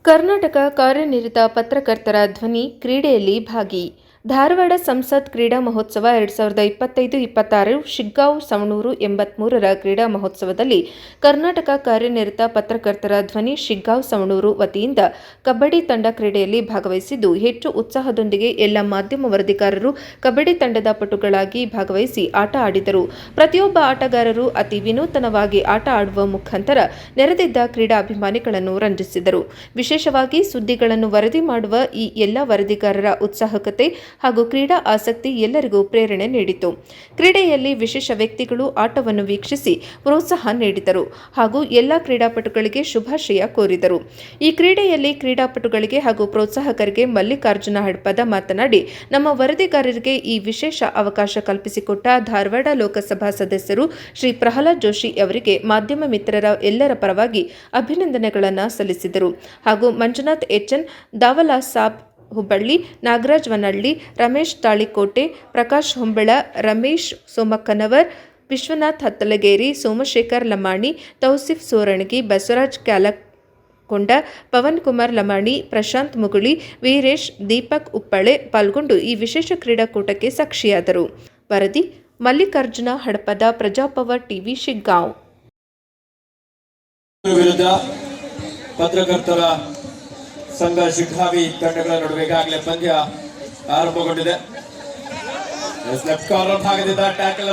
ಕರ್ನಾಟಕ ಕಾರ್ಯನಿರತ ಪತ್ರಕರ್ತರ ಧ್ವನಿ ಕ್ರೀಡೆಯಲ್ಲಿ ಭಾಗಿ. ಧಾರವಾಡ ಸಂಸತ್ ಕ್ರೀಡಾ ಮಹೋತ್ಸವ 2025-26 ಶಿಗ್ಗಾಂವ್ ಸವಣೂರು 83ರ ಕ್ರೀಡಾ ಮಹೋತ್ಸವದಲ್ಲಿ ಕರ್ನಾಟಕ ಕಾರ್ಯನಿರತ ಪತ್ರಕರ್ತರ ಧ್ವನಿ ಶಿಗ್ಗಾಂವ್ ಸವಣೂರು ವತಿಯಿಂದ ಕಬಡ್ಡಿ ತಂಡ ಕ್ರೀಡೆಯಲ್ಲಿ ಭಾಗವಹಿಸಿದ್ದು, ಹೆಚ್ಚು ಉತ್ಸಾಹದೊಂದಿಗೆ ಎಲ್ಲ ಮಾಧ್ಯಮ ವರದಿಗಾರರು ಕಬಡ್ಡಿ ತಂಡದ ಪಟುಗಳಾಗಿ ಭಾಗವಹಿಸಿ ಆಟ ಆಡಿದರು. ಪ್ರತಿಯೊಬ್ಬ ಆಟಗಾರರು ಅತಿ ವಿನೂತನವಾಗಿ ಆಟ ಆಡುವ ಮುಖಾಂತರ ನೆರೆದಿದ್ದ ಕ್ರೀಡಾಭಿಮಾನಿಗಳನ್ನು ರಂಜಿಸಿದರು. ವಿಶೇಷವಾಗಿ ಸುದ್ದಿಗಳನ್ನು ವರದಿ ಮಾಡುವ ಈ ಎಲ್ಲ ವರದಿಗಾರರ ಉತ್ಸಾಹಕತೆ ಹಾಗೂ ಕ್ರೀಡಾ ಆಸಕ್ತಿ ಎಲ್ಲರಿಗೂ ಪ್ರೇರಣೆ ನೀಡಿತು. ಕ್ರೀಡೆಯಲ್ಲಿ ವಿಶೇಷ ವ್ಯಕ್ತಿಗಳು ಆಟವನ್ನು ವೀಕ್ಷಿಸಿ ಪ್ರೋತ್ಸಾಹ ನೀಡಿದರು ಹಾಗೂ ಎಲ್ಲ ಕ್ರೀಡಾಪಟುಗಳಿಗೆ ಶುಭಾಶಯ ಕೋರಿದರು. ಈ ಕ್ರೀಡೆಯಲ್ಲಿ ಕ್ರೀಡಾಪಟುಗಳಿಗೆ ಹಾಗೂ ಪ್ರೋತ್ಸಾಹಕರಿಗೆ ಮಲ್ಲಿಕಾರ್ಜುನ ಹಡಪದ ಮಾತನಾಡಿ, ನಮ್ಮ ವರದಿಗಾರರಿಗೆ ಈ ವಿಶೇಷ ಅವಕಾಶ ಕಲ್ಪಿಸಿಕೊಟ್ಟ ಧಾರವಾಡ ಲೋಕಸಭಾ ಸದಸ್ಯರು ಶ್ರೀ ಪ್ರಹ್ಲಾದ್ ಜೋಶಿ ಅವರಿಗೆ ಮಾಧ್ಯಮ ಮಿತ್ರರ ಎಲ್ಲರ ಪರವಾಗಿ ಅಭಿನಂದನೆಗಳನ್ನು ಸಲ್ಲಿಸಿದರು ಹಾಗೂ ಮಂಜುನಾಥ್ ಎಚ್ಎನ್, ದಾವಲಾ ಸಾಬ್ ಹುಬ್ಬಳ್ಳಿ, ನಾಗರಾಜ್ ವನಹಳ್ಳಿ, ರಮೇಶ್ ತಾಳಿಕೋಟೆ, ಪ್ರಕಾಶ್ ಹೊಂಬಳ, ರಮೇಶ್ ಸೋಮಕ್ಕನವರ್, ವಿಶ್ವನಾಥ್ ಹತ್ತಲಗೇರಿ, ಸೋಮಶೇಖರ್ ಲಮಾಣಿ, ತೌಸಿಫ್ ಸೋರಣಗಿ, ಬಸವರಾಜ್ ಕ್ಯಾಲಕೊಂಡ, ಪವನ್ ಕುಮಾರ್ ಲಮಾಣಿ, ಪ್ರಶಾಂತ್ ಮುಗುಳಿ, ವೀರೇಶ್, ದೀಪಕ್ ಉಪ್ಪಳೆ ಪಾಲ್ಗೊಂಡು ಈ ವಿಶೇಷ ಕ್ರೀಡಾಕೂಟಕ್ಕೆ ಸಾಕ್ಷಿಯಾದರು. ವರದಿ ಮಲ್ಲಿಕಾರ್ಜುನ ಹಡಪದ, ಪ್ರಜಾಪವರ್ ಟಿವಿ, ಶಿಗ್ಗಾಂವ್. ವಿರುದ್ಧ ಪತ್ರಕರ್ತರ ಸಂಘ ಶಿಗ್ಗಾವಿ ತಂಡಗಳ ನಡುವೆ ಈಗಾಗಲೇ ಪಂದ್ಯ ಆರಂಭಗೊಂಡಿದೆ. ಲೆಫ್ಟ್ ಕಾರ್ನರ್ ಭಾಗದಿಂದ ಟ್ಯಾಕಲ್